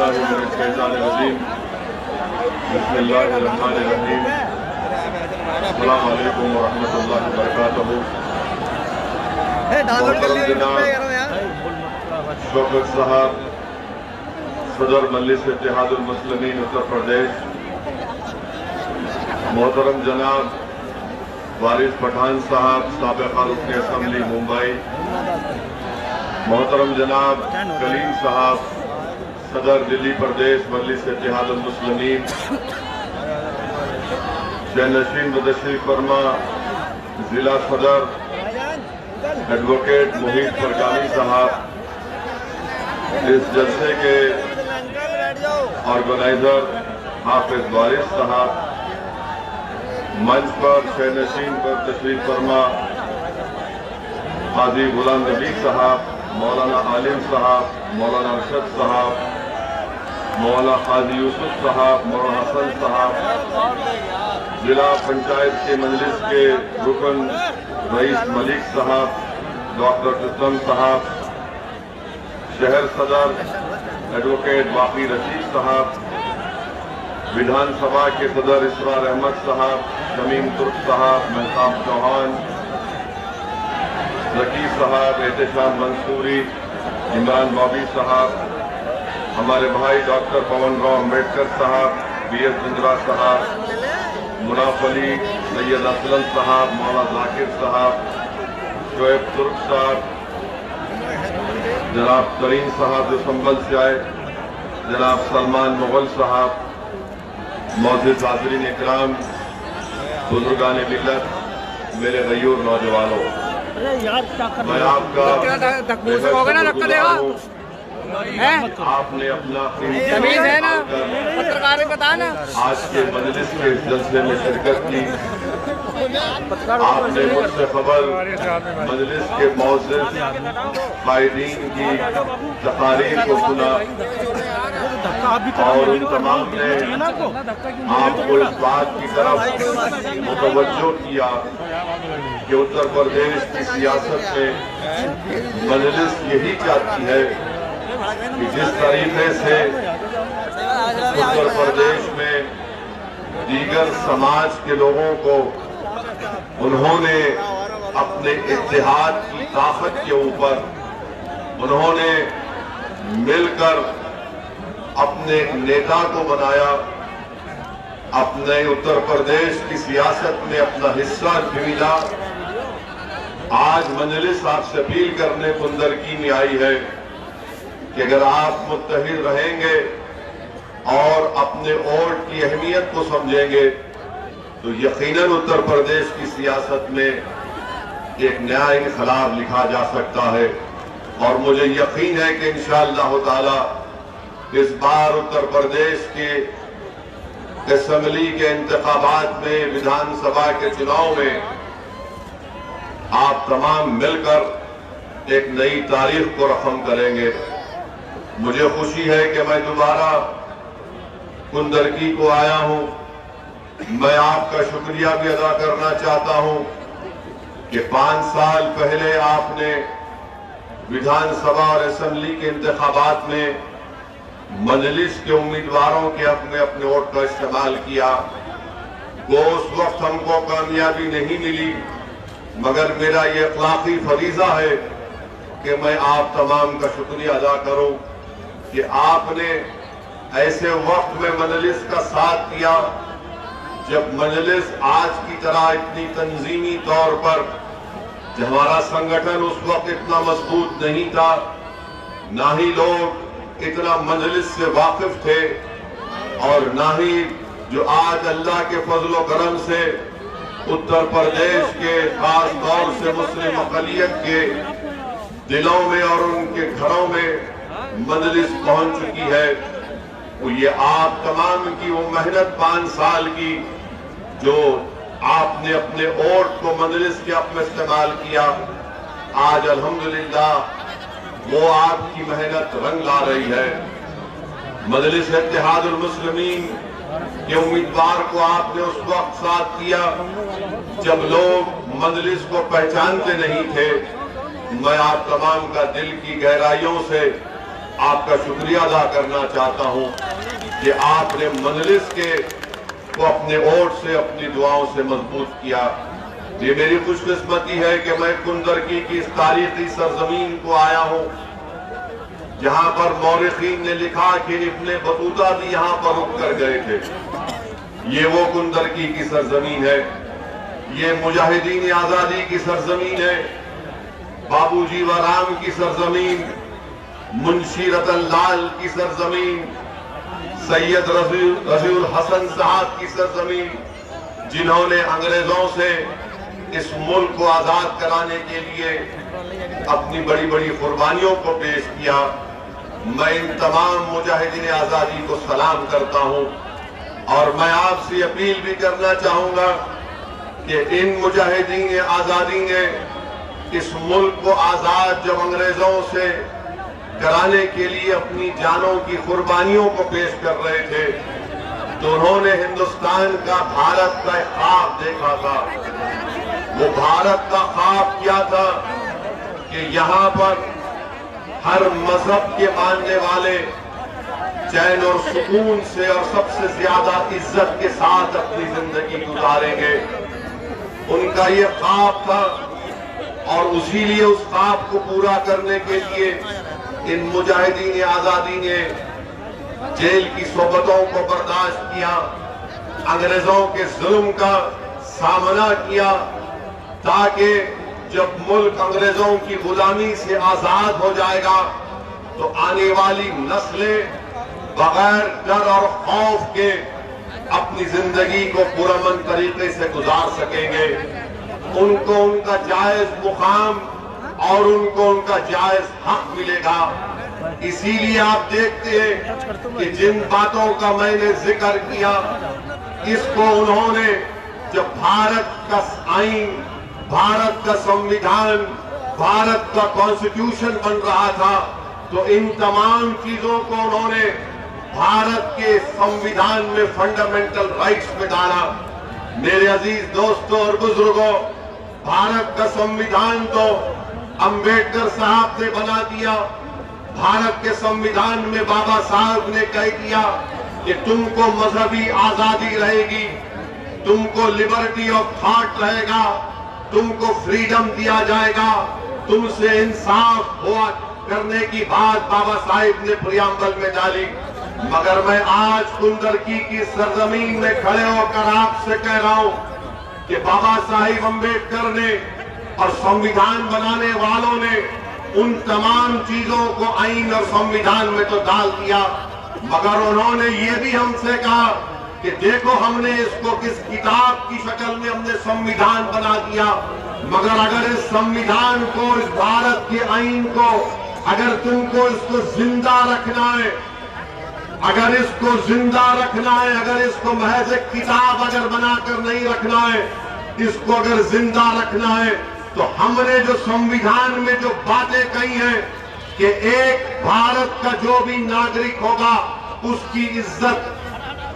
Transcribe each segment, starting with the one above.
बिस्मिल्लाहिर्रहमानिर्रहीम। बिस्मिल्लाहिर्रहमानिर्रहीम। अस्सलामु अलैकुम व रहमतुल्लाहि व बरकातहू। शौकत साहब सदर मजलिस इत्तेहादुल मुस्लिमीन उत्तर प्रदेश, मोहतरम जनाब वारिस पठान साहब साबिक़ रुकन असम्बली मुंबई, मोहतरम जनाब कलीम साहब सदर दिल्ली प्रदेश मजलिस इत्तेहादुल मुस्लिमीन, शहनशीन मुदस्सिर फरमा जिला सदर एडवोकेट मोहित फरकानी साहब, इस जलसे के ऑर्गेनाइजर हाफिज वारिस साहब, मंच पर शहनशीन पर तशरीफ फरमा हाजी गुलाम नबी साहब, मौलाना आलिम साहब, मौलाना अरशद साहब, मौलाना हाजी यूसुफ साहब, मौलाना हसन साहब, जिला पंचायत के मजलिस के रुकन रईस मलिक साहब, डॉक्टर असलम साहब, शहर सदर एडवोकेट बाकी रशीद साहब, विधानसभा के सदर इसरार अहमद साहब, शमीम तुर्क साहब, महताब चौहान, जकी साहब, एहतशाम मंसूरी, इमरान बॉबी साहब, हमारे भाई डॉक्टर पवन राव अम्बेडकर साहब, BS चंद्रा साहब, मुनाफ अली, सैयद असलम साहब, मौला जाकिर साहब, शोएब तुर्क साहब, जनाब करीम साहब जो संभल से आए, जनाब सलमान मुगल साहब, मौजूद हाज़रीन इकराम, बुजुर्गान मिल्लत, मेरे गयूर नौजवानों, मैं आपका आपने अपना तमीज़ है ना, पत्रकार बता ना, आज के मजलिस के जलसे में शिरकत की। आपने मुझसे खबर मजलिस के मौजूद कायदीन की तकारीर को सुना और उन तमाम ने आपको इस बात की तरफ मुतवज्जो किया कि उत्तर प्रदेश की सियासत में मजलिस यही चाहती है कि जिस तरीके से उत्तर प्रदेश में दीगर समाज के लोगों को उन्होंने अपने इत्तेहाद की ताकत के ऊपर उन्होंने मिलकर अपने नेता को बनाया, अपने उत्तर प्रदेश की सियासत में अपना हिस्सा मिला। आज मजलिस आपसे अपील करने कुंदरकी में आई है कि अगर आप मुत्तहिद रहेंगे और अपने वोट की अहमियत को समझेंगे तो यकीनन उत्तर प्रदेश की सियासत में एक नया इनकलाब लिखा जा सकता है। और मुझे यकीन है कि इंशाअल्लाह ताला इस बार उत्तर प्रदेश के असेंबली के इंतखाबात में, विधानसभा के चुनाव में आप तमाम मिलकर एक नई तारीख को रकम करेंगे। मुझे खुशी है कि मैं दोबारा कुंदरकी को आया हूं। मैं आपका शुक्रिया भी अदा करना चाहता हूं कि 5 साल पहले आपने विधानसभा और असेंबली के इंतखाबात में मजलिस के उम्मीदवारों के हक में अपने वोट का इस्तेमाल किया। वो उस वक्त हमको कामयाबी नहीं मिली, मगर मेरा ये अखलाकी फरीजा है कि मैं आप तमाम का शुक्रिया अदा करूं कि आपने ऐसे वक्त में मजलिस का साथ दिया जब मजलिस आज की तरह इतनी तंजीमी तौर पर, जब हमारा संगठन उस वक्त इतना मजबूत नहीं था, ना ही लोग इतना मजलिस से वाकिफ थे और ना ही जो आज अल्लाह के फजलो करम से उत्तर प्रदेश के खास तौर से मुस्लिम अक़लियत के दिलों में और उनके घरों में मजलिस पहुंच चुकी है। वो ये आप तमाम की वो मेहनत 5 साल की जो आपने अपने वोट को मजलिस के हक में इस्तेमाल किया, आज अल्हम्दुलिल्लाह वो आपकी मेहनत रंग ला रही है। मजलिस इत्तेहादुल मुस्लिमीन के उम्मीदवार को आपने उस वक्त साथ दिया जब लोग मजलिस को पहचानते नहीं थे। मैं आप तमाम का दिल की गहराइयों से आपका शुक्रिया अदा करना चाहता हूं कि आपने मजलिस को अपने वोट से, अपनी दुआओं से मजबूत किया। ये मेरी खुशकिस्मती है कि मैं कुंदरकी की इस तारीखी सरजमीन को आया हूं, जहां पर मौरिखीन ने लिखा कि इब्ने बतूता भी यहां पर रुक कर गए थे। ये वो कुंदरकी की सरजमीन है, ये मुजाहिदीन आजादी की सरजमीन है, बाबूजी वराम की सरजमीन, मुंशी रतन लाल की सरजमीन, सैयद रजीउल हसन साहब की सरजमीन, जिन्होंने अंग्रेजों से इस मुल्क को आजाद कराने के लिए अपनी बड़ी बड़ी कुर्बानियों को पेश किया। मैं इन तमाम मुजाहिदीन आजादी को सलाम करता हूं और मैं आपसे अपील भी करना चाहूंगा कि इन मुजाहिदीन आजादी ने इस मुल्क को आजाद जब अंग्रेजों से कराने के लिए अपनी जानों की कुर्बानियों को पेश कर रहे थे, तो उन्होंने हिंदुस्तान का, भारत का एक ख्वाब देखा था। वो भारत का ख्वाब क्या था कि यहां पर हर मजहब के मानने वाले चैन और सुकून से और सबसे ज्यादा इज्जत के साथ अपनी जिंदगी गुजारेंगे। उनका ये ख्वाब था और उसी लिए उस ख्वाब को पूरा करने के लिए इन मुजाहिदीन आजादी ने जेल की सोबतों को बर्दाश्त किया, अंग्रेजों के जुल्म का सामना किया, ताकि जब मुल्क अंग्रेजों की गुलामी से आजाद हो जाएगा तो आने वाली नस्लें बगैर डर और खौफ के अपनी जिंदगी को पुरअमन तरीके से गुजार सकेंगे। उनको उनका जायज मुकाम और उनको उनका जायज हक मिलेगा। इसीलिए आप देखते हैं कि जिन बातों का मैंने जिक्र किया, इसको उन्होंने जब भारत का आईन, भारत का संविधान, भारत का कॉन्स्टिट्यूशन बन रहा था, तो इन तमाम चीजों को उन्होंने भारत के संविधान में फंडामेंटल राइट्स में डाला। मेरे अजीज दोस्तों और बुजुर्गों, भारत का संविधान तो अंबेडकर साहब ने बना दिया। भारत के संविधान में बाबा साहब ने कह दिया कि तुमको मजहबी आजादी रहेगी, तुमको लिबर्टी ऑफ थॉट रहेगा, तुमको फ्रीडम दिया जाएगा, तुमसे इंसाफ हुआ करने की बात बाबा साहिब ने प्रियम्बल में डाली। मगर मैं आज कुंदरकी की सरजमीन में खड़े होकर आपसे कह रहा हूं कि बाबा साहिब अंबेडकर ने और संविधान बनाने वालों ने उन तमाम चीजों को आईन और संविधान में तो डाल दिया, मगर उन्होंने ये भी हमसे कहा कि देखो हमने इसको किस किताब की शक्ल में हमने संविधान बना दिया, मगर अगर इस संविधान को, इस भारत के आईन को, अगर तुमको इसको जिंदा रखना है, अगर इसको जिंदा रखना है, अगर इसको महज एक किताब अगर बनाकर नहीं रखना है, इसको अगर जिंदा रखना है, तो हमने जो संविधान में जो बातें कही हैं कि एक भारत का जो भी नागरिक होगा उसकी इज्जत,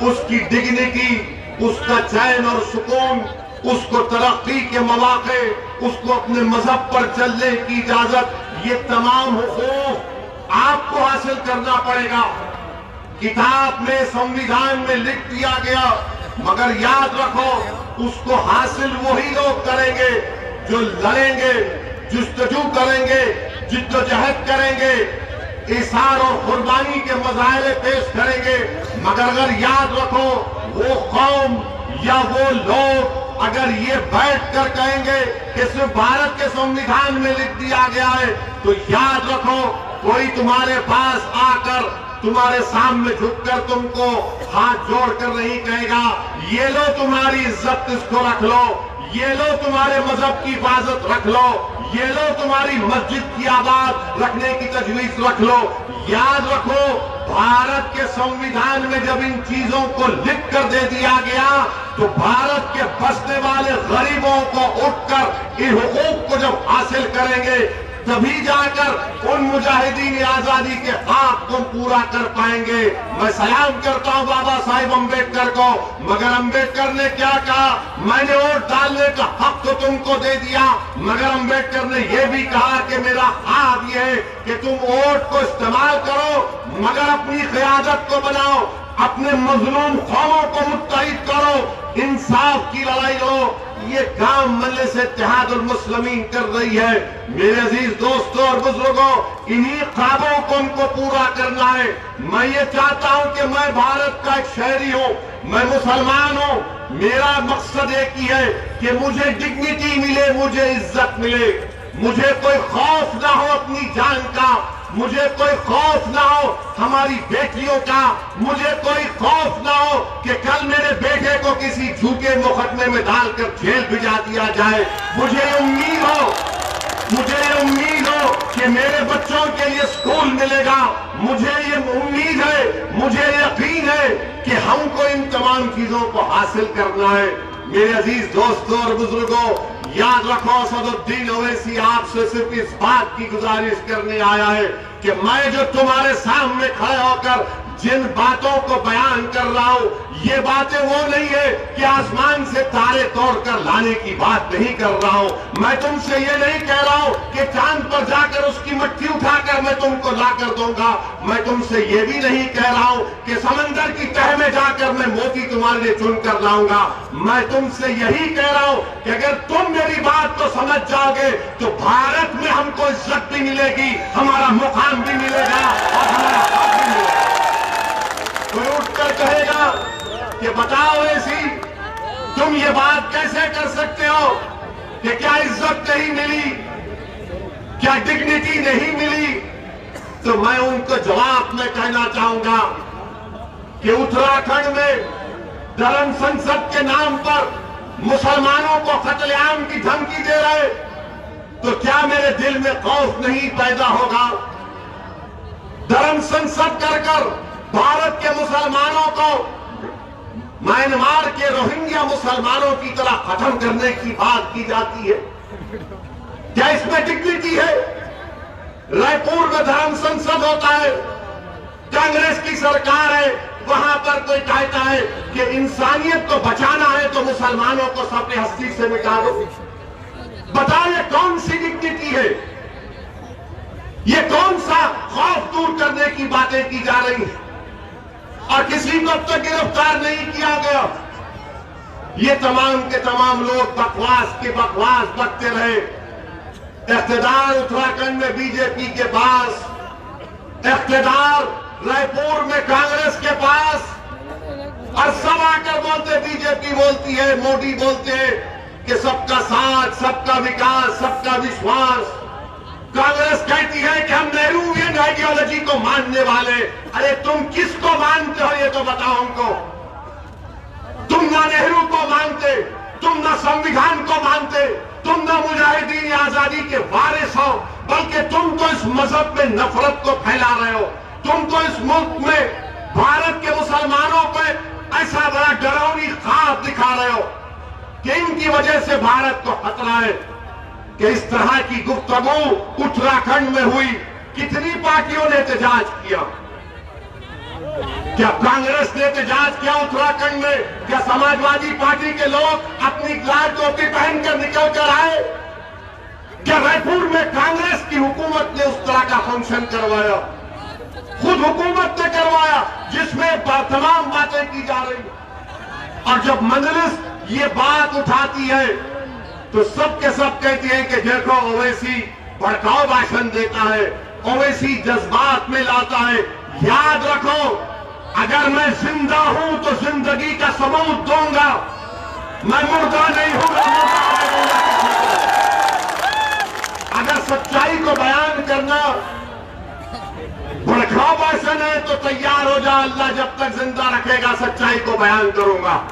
उसकी डिग्निटी, उसका चैन और सुकून, उसको तरक्की के मौके, उसको अपने मजहब पर चलने की इजाजत, ये तमाम हुकूक आपको हासिल करना पड़ेगा। किताब में, संविधान में लिख दिया गया, मगर याद रखो उसको हासिल वही लोग करेंगे जो लड़ेंगे, जुस्तजू करेंगे, जिद्दोजहद करेंगे, इसार और कुर्बानी के मजाइले पेश करेंगे। मगर अगर याद रखो वो कौम या वो लोग अगर ये बैठ कर कहेंगे कि सिर्फ भारत के संविधान में लिख दिया गया है, तो याद रखो कोई तुम्हारे पास आकर तुम्हारे सामने झुककर तुमको हाथ जोड़कर नहीं कहेगा ये लो तुम्हारी इज्जत, इसको रख लो, ये लो तुम्हारे मजहब की हिफाजत रख लो, ये लो तुम्हारी मस्जिद की आबाद रखने की तजवीज रख लो। याद रखो भारत के संविधान में जब इन चीजों को लिख कर दे दिया गया, तो भारत के बसने वाले गरीबों को उठकर इन हुकूक को जब हासिल करेंगे, तभी जाकर उन मुजाहिदीन आजादी के ख्वाब को पूरा कर पाएंगे। मैं सलाम करता हूं बाबा साहिब अम्बेडकर को, मगर अम्बेडकर ने क्या कहा, मैंने वोट डालने का हक तो तुमको दे दिया, मगर अम्बेडकर ने यह भी कहा कि मेरा ख्वाब यह है कि तुम वोट को इस्तेमाल करो, मगर अपनी क़यादत को बनाओ, अपने मजलूम कौमों को मुत्तहिद करो, इंसाफ की लड़ाई लो। ये काम मजलिस इत्तेहादुल मुस्लिमीन कर रही है। मेरे अजीज दोस्तों और बुजुर्गों, इन्हीं ख्वाबों को उनको पूरा करना है। मैं ये चाहता हूं कि मैं भारत का एक शहरी हूं, मैं मुसलमान हूं, मेरा मकसद एक ही है कि मुझे डिग्निटी मिले, मुझे इज्जत मिले, मुझे कोई खौफ ना हो अपनी जान का, मुझे कोई खौफ ना हो हमारी बेटियों का, मुझे कोई खौफ ना हो कि कल मेरे बेटे को किसी झूठे मुकदमे में डालकर जेल भिजा दिया जाए। मुझे उम्मीद हो कि मेरे बच्चों के लिए स्कूल मिलेगा, मुझे ये उम्मीद है, मुझे यकीन है कि हमको इन तमाम चीजों को हासिल करना है। मेरे अजीज दोस्तों और बुजुर्गों, याद रखो, असदुद्दीन ओवैसी आपसे सिर्फ इस बात की गुजारिश करने आया है कि मैं जो तुम्हारे सामने खड़े होकर जिन बातों को बयान कर रहा हूं, ये बातें वो नहीं है कि आसमान से तारे तोड़कर लाने की बात नहीं कर रहा हूं। मैं तुमसे ये नहीं कह रहा हूं कि चांद पर जाकर उसकी मट्टी उठाकर मैं तुमको लाकर दूंगा। मैं तुमसे ये भी नहीं कह रहा हूं कि समंदर की तह में जाकर मैं मोती तुम्हारे लिए चुनकर लाऊंगा। मैं तुमसे यही कह रहा हूं कि अगर तुम मेरी बात को समझ जाओगे तो भारत में हमको इज्जत भी मिलेगी, हमारा मुकाम भी मिलेगा और हमारा हक भी मिलेगा। कोई उठकर कहेगा कि बताओ ऐसी तुम ये बात कैसे कर सकते हो कि क्या इज्जत नहीं मिली, क्या डिग्निटी नहीं मिली, तो मैं उनको जवाब में कहना चाहूंगा कि उत्तराखंड में धर्म संसद के नाम पर मुसलमानों को कत्लेआम की धमकी दे रहे, तो क्या मेरे दिल में खौफ नहीं पैदा होगा? धर्म संसद कर भारत के मुसलमानों को म्यांमार के रोहिंग्या मुसलमानों की तरह खत्म करने की बात की जाती है। क्या इसमें डिग्निटी है? रायपुर में धर्म संसद होता है, कांग्रेस की सरकार है, वहां पर कोई कहता है कि इंसानियत को बचाना है तो मुसलमानों को सबने हस्ती से मिटा दो। बताओ ये कौन सी डिग्निटी है? ये कौन सा खौफ दूर करने की बातें की जा रही हैं? और किसी को अब तक गिरफ्तार नहीं किया गया। ये तमाम के तमाम लोग बकवास के बकवास बकते रहे। इख्तिदार उत्तराखंड में बीजेपी के पास, इख्तिदार रायपुर में कांग्रेस के पास, और सब आकर बोलते, बीजेपी बोलती है, मोदी बोलते हैं कि सबका साथ, सबका विकास, सबका विश्वास। कांग्रेस कहती है कि हम नेहरूवियन आइडियोलॉजी को मानने वाले। अरे तुम किसको मानते हो ये तो बताओ हमको। तुम ना नेहरू को मानते, तुम ना संविधान को मानते, तुम ना मुजाहिदीन आजादी के वारिस हो, बल्कि तुम तो इस मजहब में नफरत को फैला रहे हो। तुम तो इस मुल्क में भारत के मुसलमानों पर ऐसा बड़ा डरावनी ख्वाब दिखा रहे हो कि इनकी वजह से भारत को खतरा है। कि इस तरह की गुफ्तगू उत्तराखंड में हुई, कितनी पार्टियों ने एहतजाज किया? क्या कांग्रेस ने एहतजाज किया उत्तराखंड में? क्या समाजवादी पार्टी के लोग अपनी लाल टोपी पहनकर निकल कर आए? क्या रायपुर में कांग्रेस की हुकूमत ने उस तरह का फंक्शन करवाया? खुद हुकूमत ने करवाया, जिसमें तमाम बातें की जा रही। और जब मजलिस ये बात उठाती है तो सब के सब कहते हैं कि देखो ओवैसी भड़काऊ भाषण देता है, ओवैसी जज्बात में लाता है। याद रखो, अगर मैं जिंदा हूं तो जिंदगी का सबूत दूंगा, मैं मुर्दा नहीं हूं। अगर सच्चाई को बयान करना भड़काऊ भाषण है तो तैयार हो जा, अल्लाह जब तक जिंदा रखेगा सच्चाई को बयान करूंगा।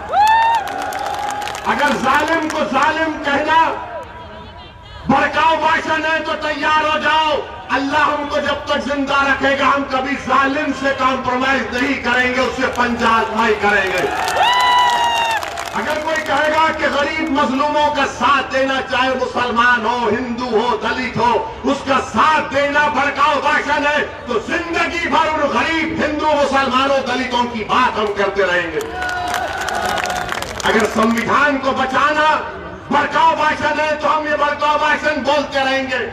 अगर जालिम को जालिम कहना भड़काऊ भाषण है तो तैयार हो जाओ, अल्लाह हमको जब तक जिंदा रखेगा हम कभी जालिम से कॉम्प्रोमाइज नहीं करेंगे, उससे पंजा आजमाई करेंगे। अगर कोई कहेगा कि गरीब मजलूमों का साथ देना, चाहे मुसलमान हो, हिंदू हो, दलित हो, उसका साथ देना भड़काऊ भाषण है, तो जिंदगी भर उन गरीब हिंदू, मुसलमानों, दलितों की बात हम करते रहेंगे। अगर संविधान को बचाना भड़काऊ भाषण है, तो हम ये भड़काऊ भाषण बोलते रहेंगे।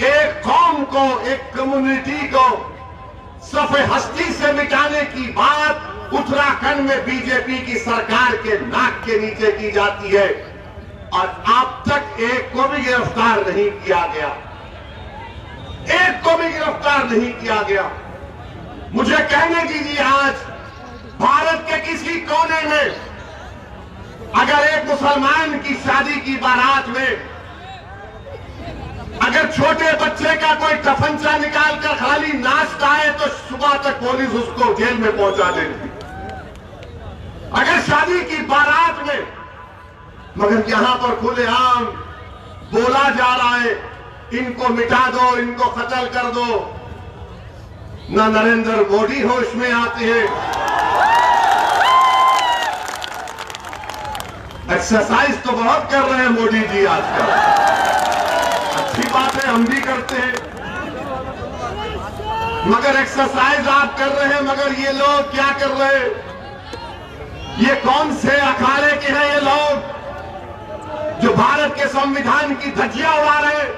एक कौम को, एक कम्युनिटी को सफ़े हस्ती से मिटाने की बात उत्तराखंड में बीजेपी की सरकार के नाक के नीचे की जाती है और अब तक एक को भी गिरफ्तार नहीं किया गया, एक को भी गिरफ्तार नहीं किया गया। मुझे कहने दीजिए, आज भारत के किसी कोने में अगर एक मुसलमान की शादी की बारात में अगर छोटे बच्चे का कोई कफनचा निकालकर खाली नाचता है, तो सुबह तक पुलिस उसको जेल में पहुंचा देती। अगर शादी की बारात में, मगर यहां पर खुलेआम बोला जा रहा है, इनको मिटा दो, इनको कत्ल कर दो। ना नरेंद्र मोदी होश में आते हैं। एक्सरसाइज तो बहुत कर रहे हैं मोदी जी आजकल, अच्छी बात है, हम भी करते हैं, मगर एक्सरसाइज आप कर रहे हैं, मगर ये लोग क्या कर रहे हैं? ये कौन से अखाड़े के हैं ये लोग जो भारत के संविधान की धज्जियां उड़ा रहे हैं?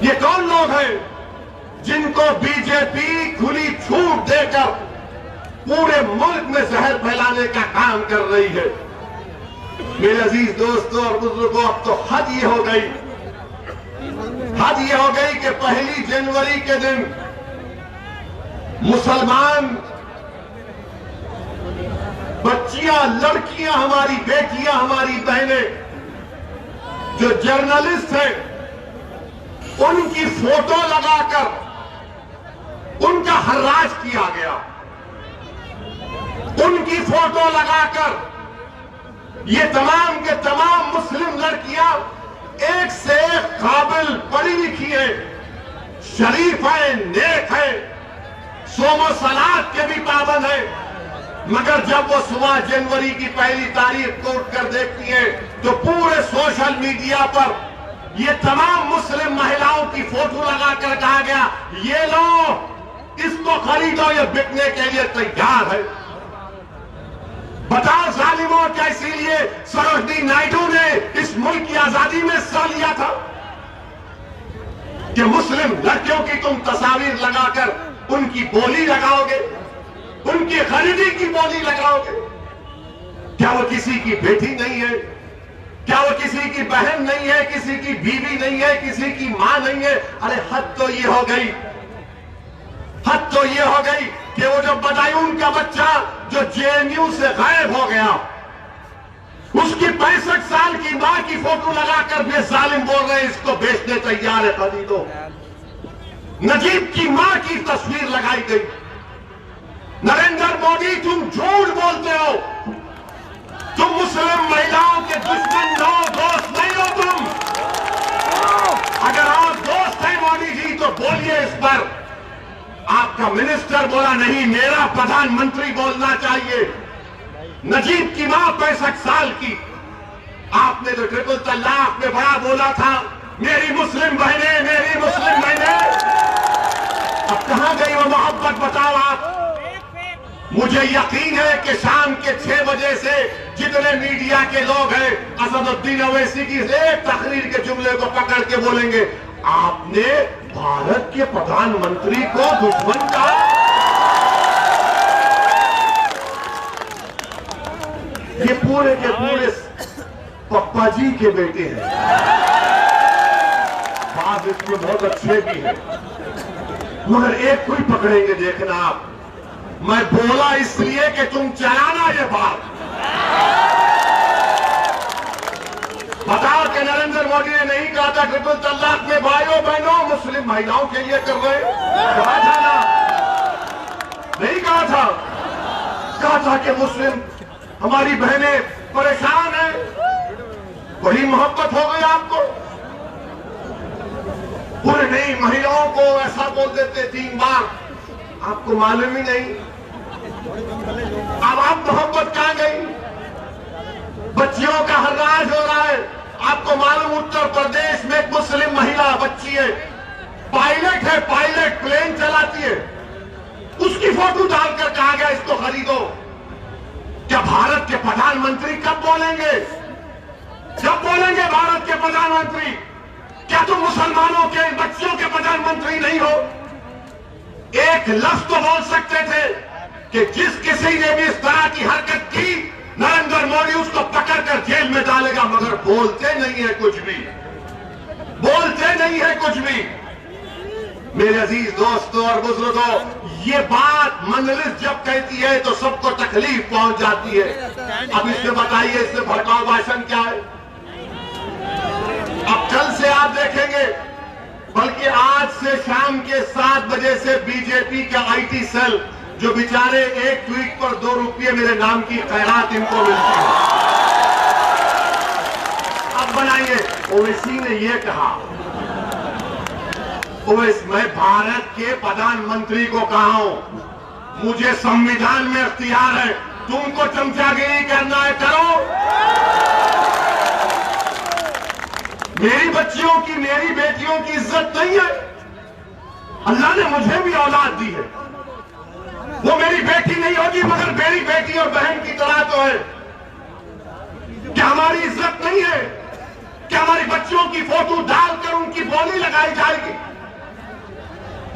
ये कौन लोग हैं जिनको बीजेपी खुली छूट देकर पूरे मुल्क में जहर फैलाने का काम कर रही है? मेरे अजीज दोस्तों और बुजुर्गों, अब तो हद ये हो गई, हद ये हो गई कि 1 जनवरी के दिन मुसलमान बच्चियां, लड़कियां, हमारी बेटियां, हमारी बहनें जो जर्नलिस्ट हैं, उनकी फोटो लगाकर उनका हर्राज किया गया। उनकी फोटो लगाकर ये तमाम के तमाम मुस्लिम लड़कियां एक से एक काबिल, पढ़ी लिखी है, शरीफ है, नेक है, सोमो सलात के भी पाबंद है, मगर जब वो 16 जनवरी की 1 तारीख को उठकर देखती है तो पूरे सोशल मीडिया पर ये तमाम मुस्लिम महिलाओं की फोटो लगाकर कहा गया, ये लो, इसको खरीदो, ये बिकने के लिए तैयार है। बताओ जालिमों, क्या इसीलिए सरोजनी नायडू ने इस मुल्क की आजादी में हिस्सा लिया था कि मुस्लिम लड़कियों की तुम तस्वीर लगाकर उनकी बोली लगाओगे, उनकी खरीदी की बोली लगाओगे? क्या वो किसी की बेटी नहीं है? क्या वो किसी की बहन नहीं है, किसी की बीवी नहीं है, किसी की मां नहीं है? अरे हद तो ये हो गई, हद तो ये हो गई कि वो जो बदायूं का बच्चा जो जेएनयू से गायब हो गया, उसकी 65 साल की मां की फोटो लगाकर ये जालिम बोल रहे हैं इसको बेचने तैयार है, खरीदो। नजीब की मां की तस्वीर लगाई गई। नरेंद्र मोदी, तुम झूठ बोलते हो, तुम मुस्लिम महिलाओं के दुश्मन हो, दोस्त नहीं हो तुम। अगर आप दोस्त हैं मोदी जी तो बोलिए इस पर। आपका मिनिस्टर बोला नहीं, मेरा प्रधानमंत्री बोलना चाहिए। नजीब की मां 65 साल की, आपने तो ट्रिपल तलाक में बड़ा बोला था, मेरी मुस्लिम बहनें, मेरी मुस्लिम बहनें। अब कहां गई वो मोहब्बत, बताओ आप। मुझे यकीन है कि शाम के 6 बजे से जितने मीडिया के लोग हैं, असदुद्दीन ओवैसी की एक तकरीर के जुमले को पकड़ के बोलेंगे, आपने भारत के प्रधानमंत्री को दुश्मन कहा। ये पूरे के पूरे पप्पा जी के बेटे हैं, बात इसमें बहुत अच्छे भी हैं, मगर एक कोई पकड़ेंगे, देखना आप। मैं बोला इसलिए कि तुम चलाना ये बात। बताओ कि नरेंद्र मोदी ने नहीं कहा था ट्रिपल तलाक में भाइयों बहनों मुस्लिम महिलाओं के लिए कर रहे, कहा था ना? नहीं कहा था? कहा था कि मुस्लिम हमारी बहनें परेशान हैं। वही मोहब्बत हो गई आपको? पूरे नहीं, महिलाओं को ऐसा बोल देते 3 बार, आपको मालूम ही नहीं। अब आप मोहब्बत कहां गई? बच्चियों का हर्राज हो रहा है। आपको मालूम उत्तर प्रदेश में एक मुस्लिम महिला बच्ची है, पायलट है, पायलट प्लेन चलाती है, उसकी फोटो डालकर कहा गया इसको खरीदो। क्या भारत के प्रधानमंत्री कब बोलेंगे? जब बोलेंगे भारत के प्रधानमंत्री, क्या तुम मुसलमानों के बच्चियों के प्रधानमंत्री नहीं हो? एक लफ्ज तो बोल सकते थे कि जिस किसी ने भी इस तरह की हरकत की नरेंद्र मोदी उसको पकड़कर जेल में डालेगा, मगर बोलते नहीं है कुछ भी, बोलते नहीं है कुछ भी। मेरे अजीज दोस्तों और बुजुर्गों, ये बात मंजलिस जब कहती है तो सबको तकलीफ पहुंच जाती है। अब इसमें बताइए, इसमें भड़काऊ भाषण क्या है? अब कल से आप देखेंगे, बल्कि आज से शाम के 7 बजे से बीजेपी का आईटी सेल, जो बेचारे एक ट्वीट पर 2 रुपये मेरे नाम की खैरात इनको मिलती है, अब बनाइए। ओवैसी ने यह कहा, मैं भारत के प्रधानमंत्री को कहा हूं, मुझे संविधान में अख्तियार है, तुमको चमचागिरी करना है करो। मेरी बच्चियों की, मेरी बेटियों की इज्जत नहीं है? अल्लाह ने मुझे भी औलाद दी है, वो मेरी बेटी नहीं होगी मगर मेरी बेटी और बहन की तरह तो है। क्या हमारी इज्जत नहीं है? क्या हमारी बच्चियों की फोटो डालकर उनकी बोली लगाई जाएगी?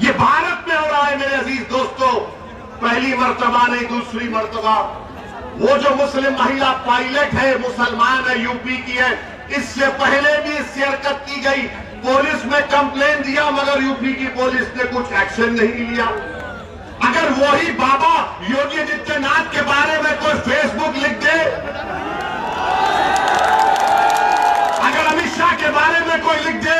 ये भारत में हो रहा है मेरे अजीज दोस्तों। पहली मर्तबा नहीं, दूसरी मर्तबा। वो जो मुस्लिम महिला पायलट है, मुसलमान है, यूपी की है, इससे पहले भी इससे हरकत की गई, पुलिस में कंप्लेन दिया मगर यूपी की पुलिस ने कुछ एक्शन नहीं लिया। अगर वही बाबा योगी आदित्यनाथ के बारे में कोई फेसबुक लिख दे, अगर अमित शाह के बारे में कोई लिख दे,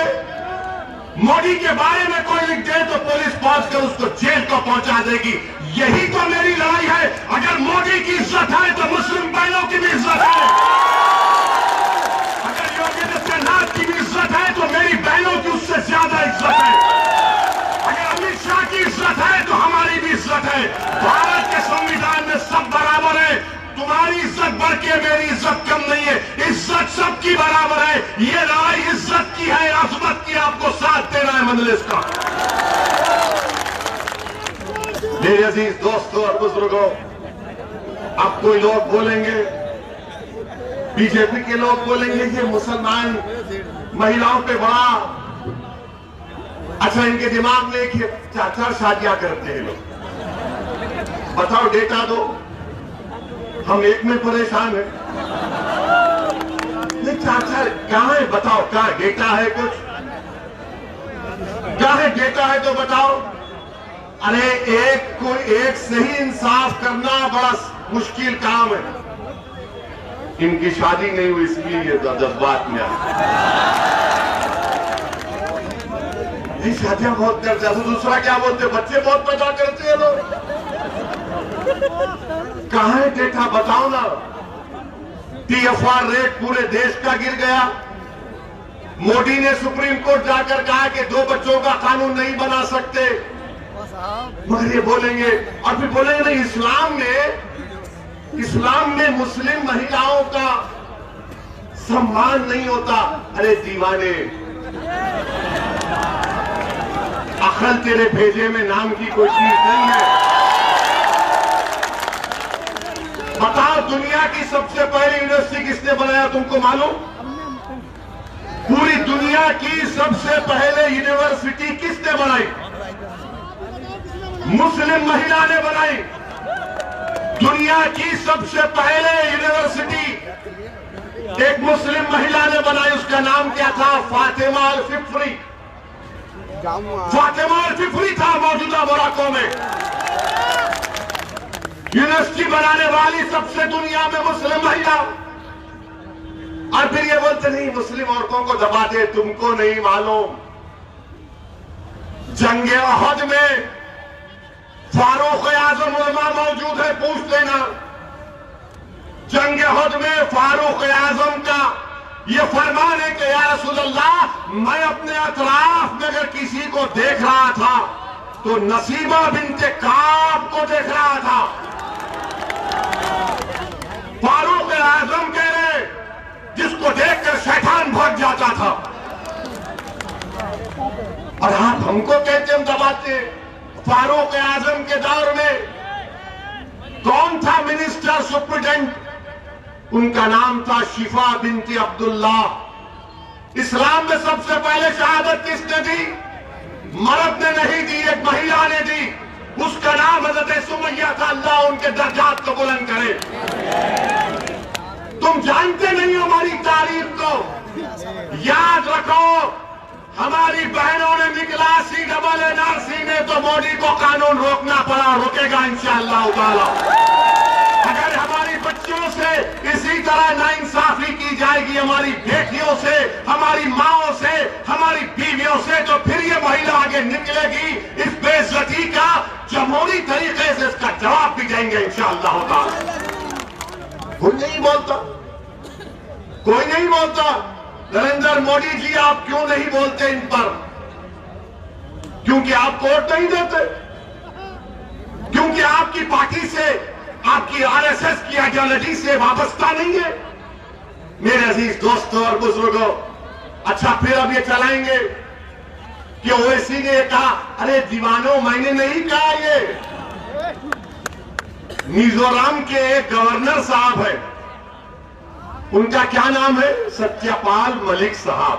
मोदी के बारे में कोई लिख दे, तो पुलिस पहुंचकर उसको जेल को पहुंचा देगी। यही तो मेरी लड़ाई है। अगर मोदी की इज्जत है तो मुस्लिम बहनों की भी इज्जत है, अगर योगी आदित्यनाथ की भी इज्जत है तो मेरी बहनों की उससे ज्यादा इज्जत है, अगर अमित शाह की इज्जत है तो हमारी भी इज्जत है। भारत के संविधान में सब बराबर है। तुम्हारी इज्जत बढ़ के मेरी इज्जत कम नहीं है, इज्जत सबकी बराबर है। ये लड़ाई इज्जत की है, अजमत की। आपको साथ देना है मंजलिस का। मेरे अजीज दोस्तों और बुजुर्गों, अब कोई लोग बोलेंगे, बीजेपी के लोग बोलेंगे ये मुसलमान महिलाओं पे बड़ा अच्छा, इनके दिमाग में एक 4-4 शादियां करते हैं लोग। बताओ, डेटा दो, हम एक में परेशान हैं। नहीं, 4-4 कहां है? बताओ, क्या डेटा है? कुछ क्या है? डेटा है तो बताओ। अरे एक से ही इंसाफ करना बड़ा मुश्किल काम है। इनकी शादी नहीं हुई इसलिए ये जज्बात में ये शादियां बहुत करते हैं। दूसरा क्या बोलते हैं? बच्चे बहुत पैदा करते हैं लोग। कहां है डेटा? बताओ ना। TFR रेट पूरे देश का गिर गया। मोदी ने सुप्रीम कोर्ट जाकर कहा कि 2 बच्चों का कानून नहीं बना सकते, मगर ये बोलेंगे और फिर बोलेंगे नहीं, इस्लाम में मुस्लिम महिलाओं का सम्मान नहीं होता। अरे दीवाने, अकल तेरे भेजे में नाम की कोई चीज नहीं है। बताओ, दुनिया की सबसे पहली यूनिवर्सिटी किसने बनाया? तुमको मालूम? पूरी दुनिया की सबसे पहले यूनिवर्सिटी किसने बनाई? मुस्लिम महिला ने बनाई। दुनिया की सबसे पहले यूनिवर्सिटी एक मुस्लिम महिला ने बनाई। उसका नाम क्या था? फातिमा अल फिफ्री। फातिमा अल फिफ्री था मौजूदा मोरक्को में। यूनिवर्सिटी बनाने वाली सबसे दुनिया में मुस्लिम महिला। और फिर ये बोलते नहीं, मुस्लिम औरतों को दबाते। तुमको नहीं मालूम, जंगे अहद में फारूक आजम उलमा मौजूद है, पूछ लेना। जंगे अहद में फारूक आजम का ये फरमान है कि या रसूल अल्लाह, मैं अपने अतराफ में अगर किसी को देख रहा था तो नसीबा बिनते काब को देख रहा था। फारूक आजम कह रहे हमको कहते हम दबाते। फारूक आजम के दौर में कौन था मिनिस्टर सुप्रिटेंडेंट? उनका नाम था शिफा बिनती अब्दुल्ला। इस्लाम में सबसे पहले शहादत किसने दी? मर्द ने नहीं दी, एक महिला ने दी। उसका नाम हजरत सुमैया था। अल्लाह उनके दर्जात को बुलंद करे। तुम जानते नहीं हो हमारी तारीख को। याद रखो, हमारी बहनों ने निकला CNRC में तो मोदी को कानून रोकना पड़ा, रोकेगा इंशाअल्लाह ताला। अगर हमारी बच्चियों से इसी तरह नाइंसाफी की जाएगी, हमारी बेटियों से, हमारी माओं से, हमारी बीवियों से, तो फिर ये महिला आगे निकलेगी। इस बेइज्जती का जमहूरी तरीके से इसका जवाब भी देंगे इंशाअल्लाह ताला। कोई नहीं बोलता, कोई नहीं बोलता। नरेंद्र मोदी जी, आप क्यों नहीं बोलते इन पर? क्योंकि आप वोट नहीं देते, क्योंकि आपकी पार्टी से, आपकी RSS की आइडियोलॉजी से वाबस्ता नहीं है। मेरे अजीज दोस्तों और बुजुर्गों, अच्छा फिर अब ये चलाएंगे कि ओवैसी ने कहा, अरे दीवानों मैंने नहीं कहा। ये मिजोरम के एक गवर्नर साहब है, उनका क्या नाम है? सत्यपाल मलिक साहब।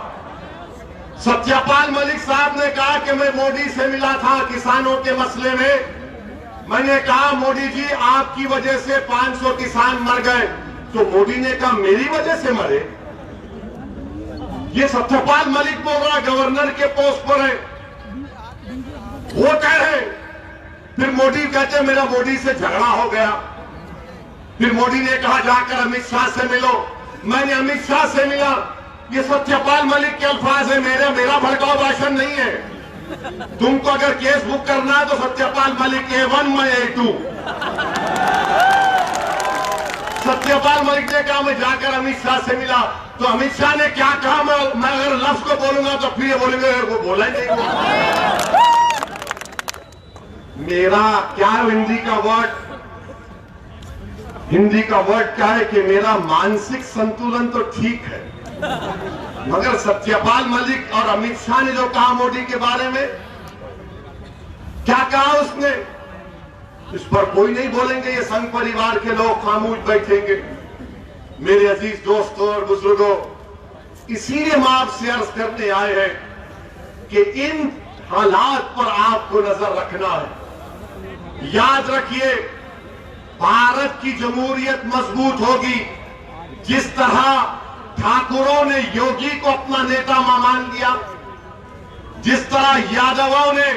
सत्यपाल मलिक साहब ने कहा कि मैं मोदी से मिला था किसानों के मसले में। मैंने कहा मोदी जी, आपकी वजह से 500 किसान मर गए। तो मोदी ने कहा मेरी वजह से मरे? ये सत्यपाल मलिक बोल रहा, गवर्नर के पोस्ट पर है, वो कह रहे। फिर मोदी कहते मेरा मोदी से झगड़ा हो गया। फिर मोदी ने कहा जाकर अमित शाह से मिलो। मैंने अमित शाह से मिला। ये सत्यपाल मलिक के अल्फाज है, मेरा भड़काऊ भाषण नहीं है। तुमको अगर केस बुक करना है तो सत्यपाल मलिक A1 मैं A2। सत्यपाल मलिक ने कहा मैं जाकर अमित शाह से मिला। तो अमित शाह ने क्या कहा? मैं अगर लफ्ज को बोलूंगा तो फिर ये बोलेंगे वो बोला ही नहीं। मेरा क्या हिंदी का वर्ड क्या है कि मेरा मानसिक संतुलन तो ठीक है, मगर सत्यपाल मलिक और अमित शाह ने जो कहा मोदी के बारे में, क्या कहा उसने, इस पर कोई नहीं बोलेंगे। ये संघ परिवार के लोग खामोश बैठेंगे। मेरे अजीज दोस्तों और बुजुर्गों, इसीलिए हम आपसे अर्ज करने आए हैं कि इन हालात पर आपको नजर रखना है। याद रखिए, भारत की जमहूरियत मजबूत होगी जिस तरह ठाकुरों ने योगी को अपना नेता मान लिया, जिस तरह यादवों ने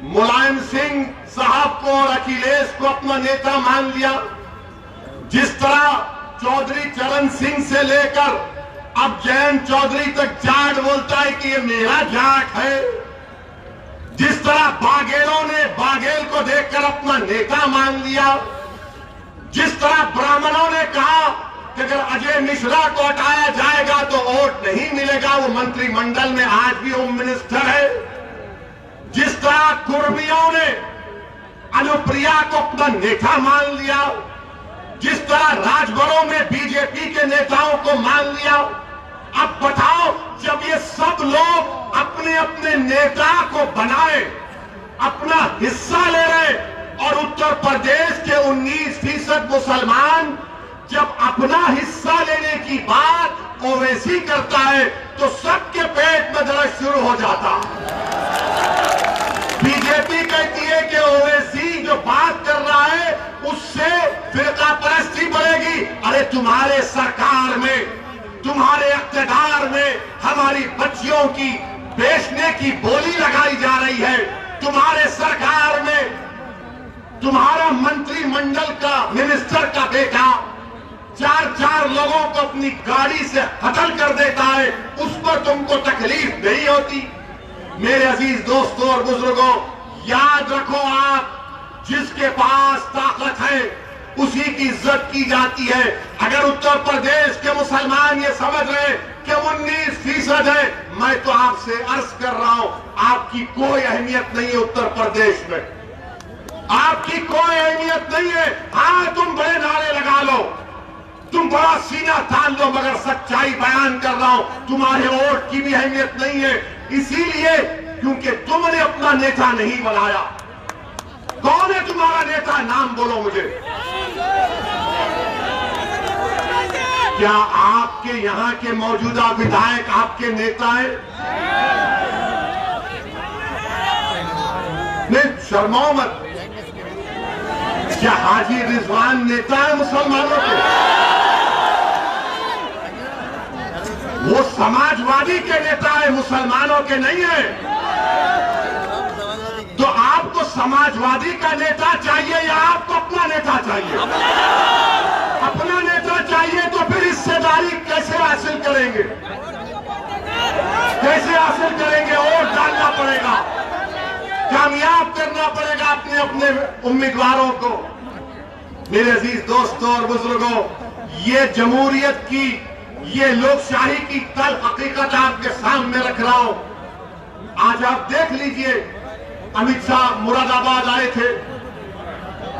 मुलायम सिंह साहब को और अखिलेश को अपना नेता मान लिया, जिस तरह चौधरी चरण सिंह से लेकर अब जयंत चौधरी तक जाट बोलता है कि ये मेरा जाट है, जिस तरह बाघेलों ने बाघेल को देखकर अपना नेता मान लिया, जिस तरह ब्राह्मणों ने कहा कि अगर अजय मिश्रा को हटाया जाएगा तो वोट नहीं मिलेगा, वो मंत्रिमंडल में आज भी होम मिनिस्टर है, जिस तरह कुर्मियों ने अनुप्रिया को अपना नेता मान लिया, जिस तरह राजभरों में बीजेपी के नेताओं को मान लिया। अब बताओ, जब ये सब लोग अपने अपने नेता को बनाए, अपना हिस्सा ले रहे, और उत्तर प्रदेश के 19% मुसलमान जब अपना हिस्सा लेने की बात ओवैसी करता है तो सबके पेट में दर्द शुरू हो जाता। बीजेपी कहती है कि ओवैसी जो बात कर रहा है उससे फिरका परस्ती बढ़ेगी। अरे तुम्हारे सरकार में, तुम्हारे इख्तियार में हमारी बच्चियों की बेचने की बोली लगाई जा रही है। तुम्हारे सरकार में तुम्हारा मंत्रिमंडल का मिनिस्टर का बेटा 4 लोगों को अपनी गाड़ी से कत्ल कर देता है, उस पर तुमको तकलीफ नहीं होती। मेरे अजीज दोस्तों और बुजुर्गों, याद रखो, आप जिसके पास ताकत है उसी की इज्जत की जाती है। अगर उत्तर प्रदेश के मुसलमान ये समझ रहे कि 19% है, मैं तो आपसे अर्ज कर रहा हूं, आपकी कोई अहमियत नहीं है उत्तर प्रदेश में, आपकी कोई अहमियत नहीं है। हाँ, तुम बड़े नारे लगा लो, तुम बड़ा सीना तान लो, मगर सच्चाई बयान कर रहा हूं, तुम्हारे वोट की भी अहमियत नहीं है। इसीलिए क्योंकि तुमने अपना नेता नहीं बनाया। कौन है तुम्हारा नेता? नाम बोलो मुझे। क्या आपके यहां के मौजूदा विधायक आपके नेता हैं? नहीं, शर्माओ मत। क्या हाजी रिजवान नेता है मुसलमानों के? वो समाजवादी के नेता है, मुसलमानों के नहीं है। तो आपको समाजवादी का नेता चाहिए या आपको अपना नेता चाहिए? अपना नेता चाहिए तो फिर हिस्सेदारी कैसे हासिल करेंगे? कैसे हासिल करेंगे? वोट डालना पड़ेगा, कामयाब करना पड़ेगा अपने अपने उम्मीदवारों को। मेरे अजीज दोस्तों और बुजुर्गों, ये जमहूरियत की, ये लोकशाही की तल हकीकत आपके सामने रख रहा हूं। आज आप देख लीजिए, अमित शाह मुरादाबाद आए थे।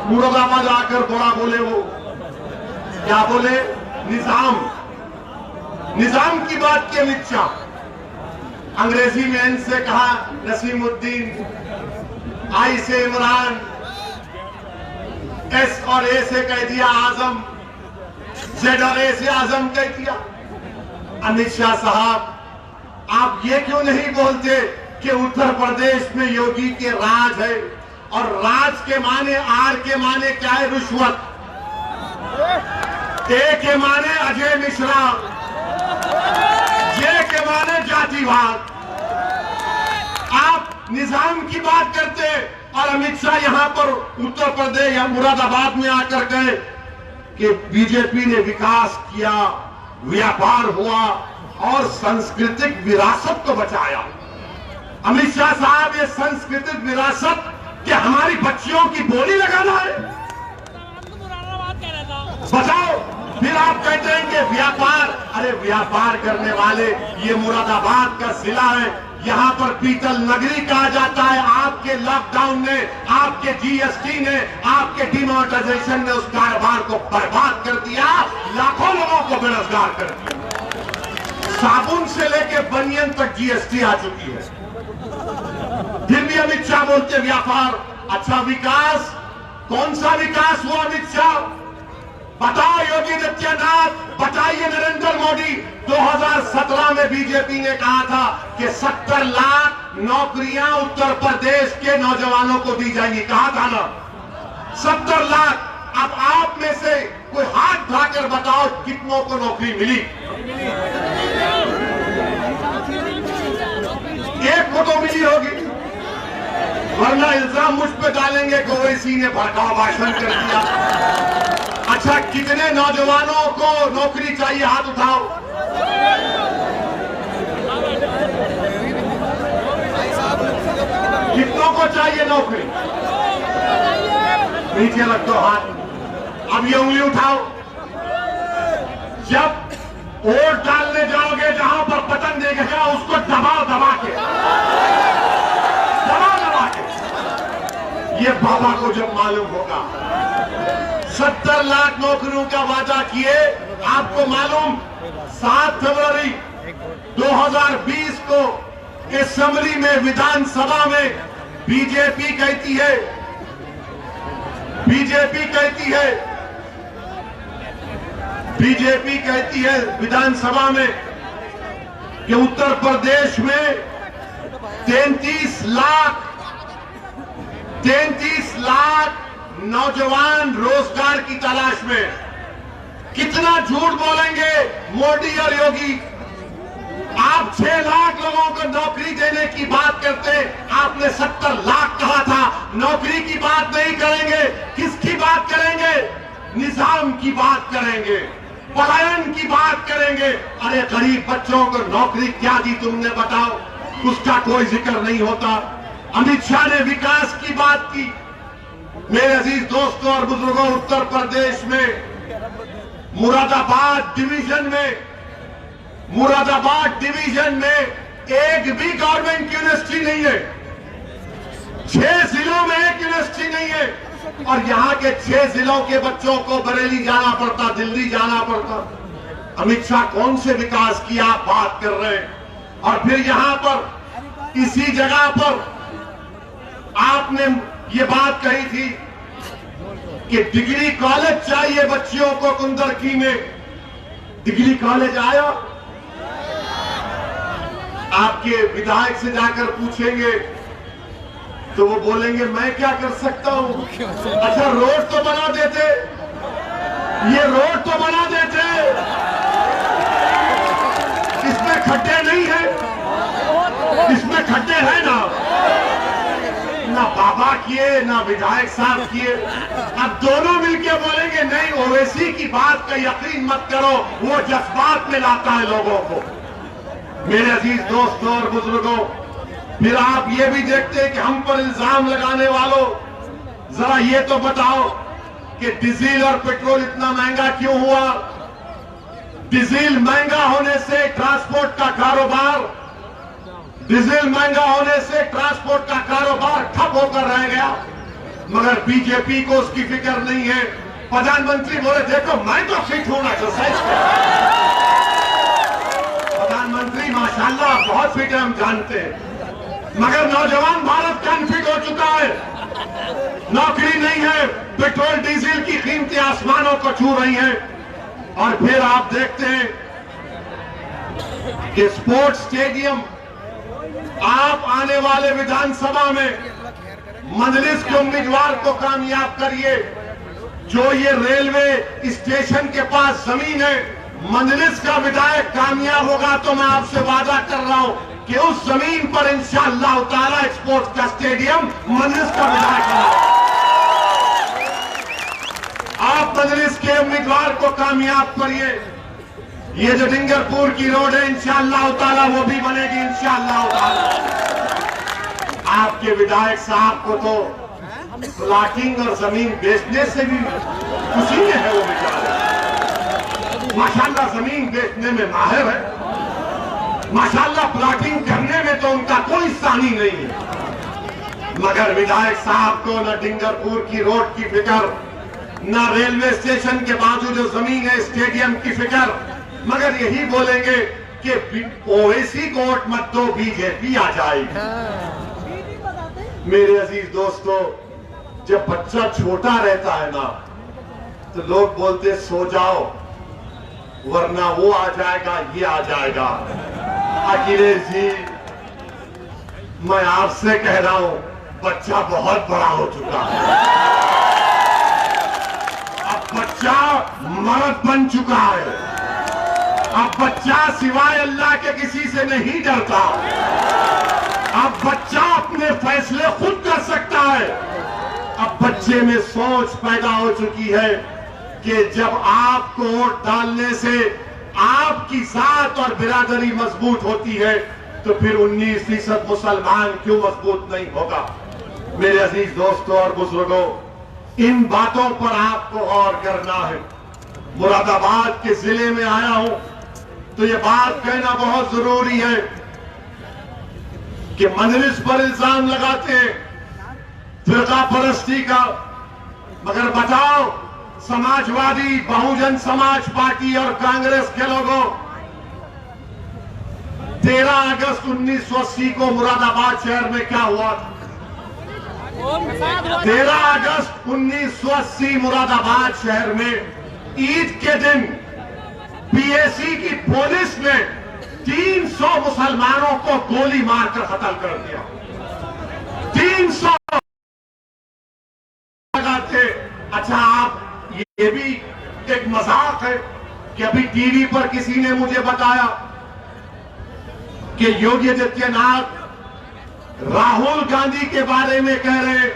मुरादाबाद आकर बड़ा बोले, वो क्या बोले? निजाम की बात की अमित शाह। अंग्रेजी में एन से कहा नसीमुद्दीन, आई से इमरान, एस और ए से कह दिया आजम, जेड और ए से आजम कह दिया। अमित शाह साहब, आप ये क्यों नहीं बोलते कि उत्तर प्रदेश में योगी के राज है, और राज के माने, आर के माने क्या है? रिश्वत। ए के माने अजय मिश्रा, जे के माने जातिवाद। आप निजाम की बात करते और अमित शाह यहां पर उत्तर प्रदेश या मुरादाबाद में आकर गए कि बीजेपी ने विकास किया, व्यापार हुआ और सांस्कृतिक विरासत को बचाया। अमित शाह साहब, ये सांस्कृतिक विरासत क्या हमारी बच्चियों की बोली लगाना है? बताओ। फिर आप कहते हैं कि व्यापार, अरे व्यापार करने वाले, ये मुरादाबाद का जिला है, यहां पर पीतल नगरी कहा जाता है। आपके लॉकडाउन ने, आपके जीएसटी ने, आपके डिमोनेटाइजेशन ने उस कारोबार को बर्बाद कर दिया, लाखों लोगों को बेरोजगार कर दिया। साबुन से लेके बनियन तक जीएसटी आ चुकी है। फिर भी अमित शाह बोलते व्यापार। अच्छा, विकास, कौन सा विकास हुआ अमित शाह? बताओ योगी आदित्यनाथ, बताइए नरेंद्र मोदी। 2017 में बीजेपी ने कहा था कि 70 लाख नौकरियां उत्तर प्रदेश के नौजवानों को दी जाएंगी। कहा था ना, 70 लाख। अब आप में से कोई हाथ उठाकर बताओ कितनों को नौकरी मिली? एक को तो मिली होगी, वरना इल्जाम मुझ पे डालेंगे कि ओवैसी ने भड़काऊ भाषण कर दिया। अच्छा, कितने नौजवानों को नौकरी चाहिए? हाथ उठाओ। कितनों को चाहिए नौकरी? नीचे रख दो हाथ। अब ये उंगली उठाओ। जब वोट डालने जाओगे, जहां पर बटन देखेगा उसको दबाओ, दबा के। ये बाबा को जब मालूम होगा, 70 लाख नौकरियों का वादा किए। आपको मालूम, 7 फरवरी 2020 को असेंबली में, विधानसभा में बीजेपी कहती है विधानसभा में कि उत्तर प्रदेश में 33 लाख नौजवान रोजगार की तलाश में। कितना झूठ बोलेंगे मोदी और योगी? आप 6 लाख लोगों को नौकरी देने की बात करते, आपने 70 लाख कहा था। नौकरी की बात नहीं करेंगे, किसकी बात करेंगे? निजाम की बात करेंगे, पलायन की बात करेंगे। अरे गरीब बच्चों को नौकरी क्या दी तुमने, बताओ? उसका कोई जिक्र नहीं होता। अमित शाह ने विकास की बात की। मेरे अजीज दोस्तों और बुजुर्गों, उत्तर प्रदेश में मुरादाबाद डिवीजन में एक भी गवर्नमेंट यूनिवर्सिटी नहीं है। 6 जिलों में एक यूनिवर्सिटी नहीं है, और यहां के 6 जिलों के बच्चों को बरेली जाना पड़ता, दिल्ली जाना पड़ता। अमित शाह कौन से विकास की आप बात कर रहे हैं? और फिर यहां पर इसी जगह पर आपने ये बात कही थी कि डिग्री कॉलेज चाहिए बच्चियों को कुंदरकी में। डिग्री कॉलेज आया? आपके विधायक से जाकर पूछेंगे तो वो बोलेंगे मैं क्या कर सकता हूं। अच्छा रोड तो बना देते, ये रोड तो बना देते, इसमें खड्डे नहीं है, इसमें खड्डे हैं ना बाबा किए ना विधायक साहब किए। अब दोनों मिलके बोलेंगे नहीं, ओवैसी की बात का यकीन मत करो, वो जज्बात में लाता है लोगों को। मेरे अजीज दोस्तों और बुजुर्गों, फिर आप ये भी देखते हैं कि हम पर इल्जाम लगाने वालों, जरा ये तो बताओ कि डीजल और पेट्रोल इतना महंगा क्यों हुआ? डीजल महंगा होने से ट्रांसपोर्ट का कारोबार, डीजल महंगा होने से ट्रांसपोर्ट का कारोबार ठप होकर रह गया, मगर बीजेपी को उसकी फिक्र नहीं है। प्रधानमंत्री बोले देखो मैं तो फिट हूं ना, एक्सरसाइज कर। प्रधानमंत्री माशाल्लाह बहुत फिट है, हम जानते हैं, मगर नौजवान भारत का अनफिट हो चुका है। नौकरी नहीं है, पेट्रोल डीजल की कीमतें आसमानों को छू रही हैं। और फिर आप देखते हैं कि स्पोर्ट्स स्टेडियम, आप आने वाले विधानसभा में मजलिस के उम्मीदवार को कामयाब करिए। जो ये रेलवे स्टेशन के पास जमीन है, मजलिस का विधायक कामयाब होगा तो मैं आपसे वादा कर रहा हूं कि उस जमीन पर इंशाअल्लाह ताला स्पोर्ट्स का स्टेडियम मजलिस का विधायक बना। आप मजलिस के उम्मीदवार को कामयाब करिए। ये जो डिंगरपुर की रोड है इंशाअल्लाह ताला वो भी बनेगी इंशाअल्लाह ताला। आपके विधायक साहब को तो प्लाटिंग और जमीन बेचने से भी खुशी में है, वो बेचारे माशाल्लाह जमीन बेचने में माहिर है, माशाल्लाह प्लाटिंग करने में तो उनका कोई सानी नहीं है। मगर विधायक साहब को न डिंगरपुर की रोड की फिक्र, न रेलवे स्टेशन के बाजू जो जमीन है स्टेडियम की फिक्र, मगर यही बोलेंगे कि ओवैसी को वोट मत दो, बीजेपी आ जाएगी। मेरे अजीज दोस्तों, जब बच्चा छोटा रहता है ना तो लोग बोलते सो जाओ वरना वो आ जाएगा, ये आ जाएगा। अखिलेश जी, मैं आपसे कह रहा हूं बच्चा बहुत बड़ा हो चुका है, अब बच्चा मर्द बन चुका है, अब बच्चा सिवाय अल्लाह के किसी से नहीं डरता, अब बच्चा अपने फैसले खुद कर सकता है। अब बच्चे में सोच पैदा हो चुकी है कि जब आपको वोट डालने से आपकी जात और बिरादरी मजबूत होती है तो फिर 19% मुसलमान क्यों मजबूत नहीं होगा। मेरे अजीज दोस्तों और बुजुर्गों, इन बातों पर आपको गौर करना है। मुरादाबाद के जिले में आया हूं तो ये बात कहना बहुत जरूरी है कि मजलिस पर इल्जाम लगाते हैं फिरका परस्ती का, मगर बताओ समाजवादी, बहुजन समाज पार्टी और कांग्रेस के लोगों, 13 अगस्त 1980 को मुरादाबाद शहर में क्या हुआ था? 13 अगस्त 1980 मुरादाबाद शहर में ईद के दिन पीएसी की पुलिस ने 300 मुसलमानों को गोली मारकर कत्ल कर दिया। 300 थे। अच्छा, आप ये भी एक मजाक है कि अभी टीवी पर किसी ने मुझे बताया कि योगी आदित्यनाथ राहुल गांधी के बारे में कह रहे हैं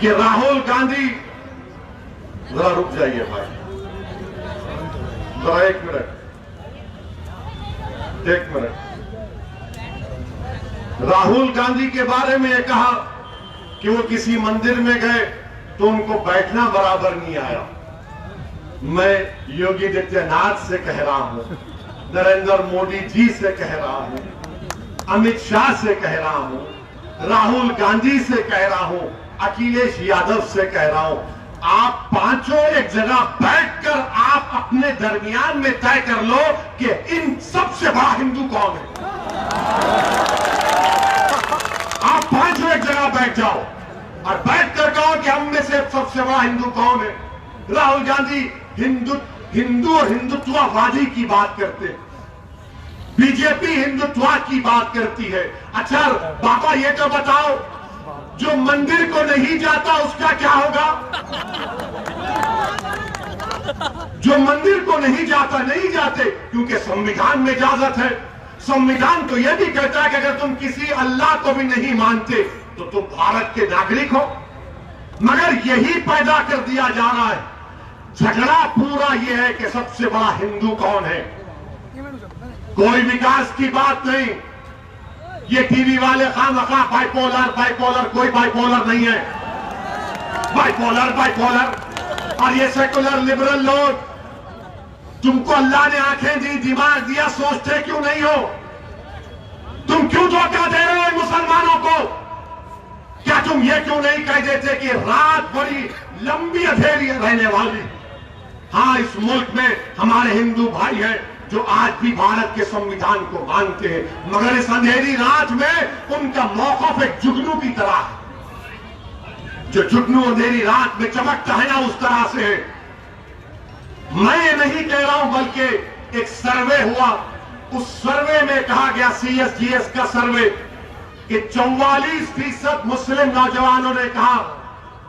कि राहुल गांधी, जरा रुक जाइए भाई, जरा एक मिनट। राहुल गांधी के बारे में यह कहा कि वो किसी मंदिर में गए तो उनको बैठना बराबर नहीं आया। मैं योगी आदित्यनाथ से कह रहा हूं, नरेंद्र मोदी जी से कह रहा हूं, अमित शाह से कह रहा हूं, राहुल गांधी से कह रहा हूं, अखिलेश यादव से कह रहा हूं, आप पांचों एक जगह बैठकर आप अपने दरमियान में तय कर लो कि इन सबसे बड़ा हिंदू कौन है। पांचों एक जगह बैठ जाओ और बैठ कर कहो कि हम में से सबसे बड़ा हिंदू कौन है। राहुल गांधी हिंदू और हिंदुत्ववादी की बात करते हैं, बीजेपी हिंदुत्ववाद की बात करती है। अच्छा बाबा ये तो बताओ, जो मंदिर को नहीं जाता उसका क्या होगा? जो मंदिर को नहीं जाता, नहीं जाते क्योंकि संविधान में इजाजत है। संविधान तो यह भी कहता है कि अगर तुम किसी अल्लाह को भी नहीं मानते तो तुम भारत के नागरिक हो। मगर यही पैदा कर दिया जा रहा है। झगड़ा पूरा यह है कि सबसे बड़ा हिंदू कौन है। कोई विकास की बात नहीं। ये टीवी वाले खामखा बाइपोलर बाइपोलर, कोई बाइपोलर नहीं है। बाइपोलर बाइपोलर और ये सेकुलर लिबरल लोग, तुमको अल्लाह ने आंखें दी, दिमाग दिया, सोचते क्यों नहीं हो? तुम क्यों धोखा दे रहे हो मुसलमानों को? क्या तुम ये क्यों नहीं कह देते कि रात बड़ी लंबी अंधेरी रहने वाली? हाँ, इस मुल्क में हमारे हिंदू भाई हैं जो आज भी भारत के संविधान को मानते हैं, मगर इस अंधेरी रात में उनका मौकफ एक जुगनू की तरह है। जो जुगनू अंधेरी रात में चमकता है ना, उस तरह से है। मैं ये नहीं कह रहा हूं, बल्कि एक सर्वे हुआ, उस सर्वे में कहा गया, CSGS का सर्वे, कि 44% मुस्लिम नौजवानों ने कहा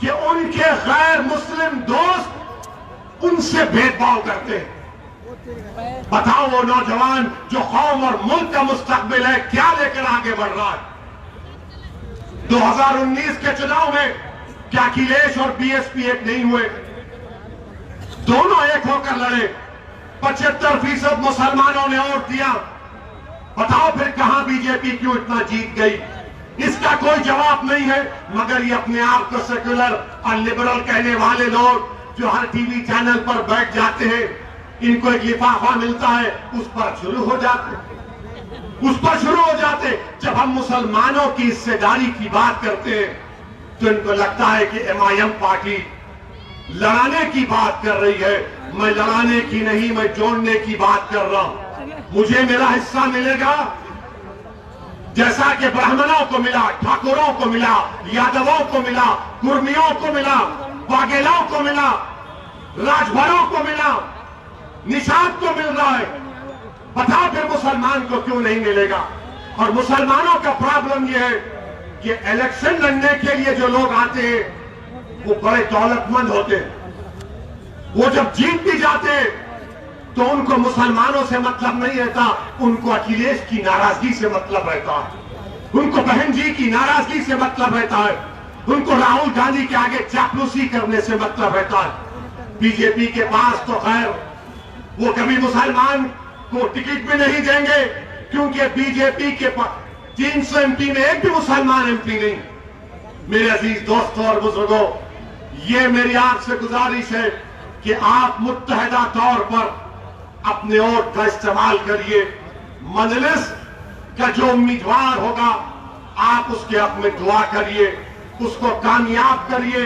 कि उनके गैर मुस्लिम दोस्त उनसे भेदभाव करते हैं। बताओ वो नौजवान जो कौम और मुल्क का मुस्तकबिल है, क्या लेकर आगे बढ़ रहा है? 2019 के चुनाव में क्या अखिलेश और BSP एक नहीं हुए? दोनों एक होकर लड़े। 75% मुसलमानों ने वोट दिया। बताओ फिर कहां बीजेपी क्यों इतना जीत गई? इसका कोई जवाब नहीं है। मगर ये अपने आप को सेक्युलर और लिबरल कहने वाले लोग जो हर टीवी चैनल पर बैठ जाते हैं, इनको एक लिफाफा मिलता है, उस पर शुरू हो जाते। जब हम मुसलमानों की हिस्सेदारी की बात करते हैं तो इनको लगता है कि MIM पार्टी लड़ाने की बात कर रही है। मैं लड़ाने की नहीं, मैं जोड़ने की बात कर रहा हूं। मुझे मेरा हिस्सा मिलेगा, जैसा कि ब्राह्मणों को मिला, ठाकुरों को मिला, यादवों को मिला, कुर्मियों को मिला, वाघेलाओं को मिला, राजभरों को मिला, निषाद को मिल रहा है। बताओ फिर मुसलमान को क्यों नहीं मिलेगा? और मुसलमानों का प्रॉब्लम यह है कि इलेक्शन लड़ने के लिए जो लोग आते हैं वो बड़े दौलतमंद होते हैं। वो जब जीत भी जाते हैं तो उनको मुसलमानों से मतलब नहीं रहता, उनको अखिलेश की नाराजगी से मतलब रहता है, उनको बहन जी की नाराजगी से मतलब रहता है, उनको राहुल गांधी के आगे चापलूसी करने से मतलब रहता है। बीजेपी के पास तो खैर वो कभी मुसलमान को टिकट भी नहीं देंगे, क्योंकि बीजेपी के 300 MP में एक भी मुसलमान MP नहीं। मेरे अजीज दोस्तों और बुजुर्गों, ये मेरी आपसे गुजारिश है कि आप मुत्तहिदा तौर पर अपने वोट का इस्तेमाल करिए। मजलिस का जो उम्मीदवार होगा आप उसके हक में दुआ करिए, उसको कामयाब करिए।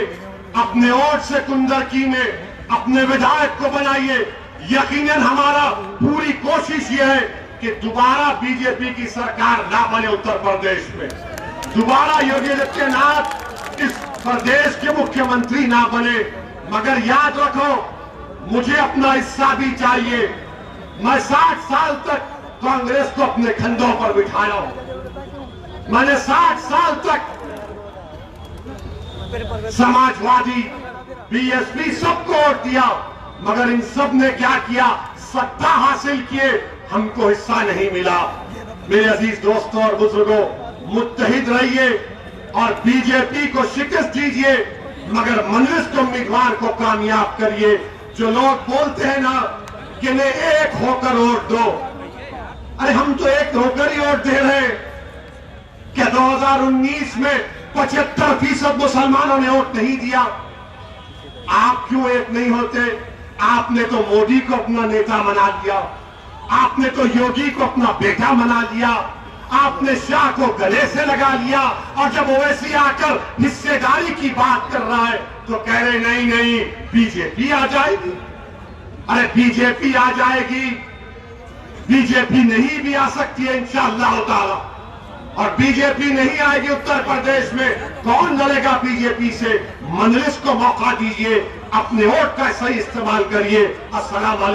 अपने वोट से कुंदरकी में अपने विधायक को बनाइए। यकीनन हमारा पूरी कोशिश यह है कि दोबारा बीजेपी की सरकार ना बने उत्तर प्रदेश में, दोबारा योगी आदित्यनाथ इस प्रदेश के मुख्यमंत्री ना बने। मगर याद रखो, मुझे अपना हिस्सा भी चाहिए। मैं 60 साल तक कांग्रेस को अपने कंधों पर बिठाया हूं। मैंने 60 साल तक समाजवादी, BSP सबको वोट दिया, मगर इन सब ने क्या किया? सत्ता हासिल किए, हमको हिस्सा नहीं मिला। मेरे अजीज दोस्तों और बुजुर्गों, मुत्तहिद रहिए और बीजेपी को शिकस्त दीजिए, मगर मजलिस के उम्मीदवार को कामयाब करिए। जो लोग बोलते हैं ना कि ने एक होकर वोट दो, अरे हम तो एक होकर ही वोट दे रहे हैं। क्या 2019 में 75% मुसलमानों ने वोट नहीं दिया? आप क्यों एक नहीं होते? आपने तो मोदी को अपना नेता बना लिया, आपने तो योगी को अपना बेटा बना लिया, आपने शाह को गले से लगा लिया, और जब ओवैसी आकर हिस्सेदारी की बात कर रहा है तो कह रहे नहीं नहीं बीजेपी आ जाएगी। अरे बीजेपी आ जाएगी, बीजेपी नहीं भी आ सकती है इंशाअल्लाह ताला। और बीजेपी नहीं आएगी उत्तर प्रदेश में, कौन लड़ेगा बीजेपी से? मजलिस को मौका दीजिए, अपने वोट का सही इस्तेमाल करिए। अस्सलाम वालेकुम।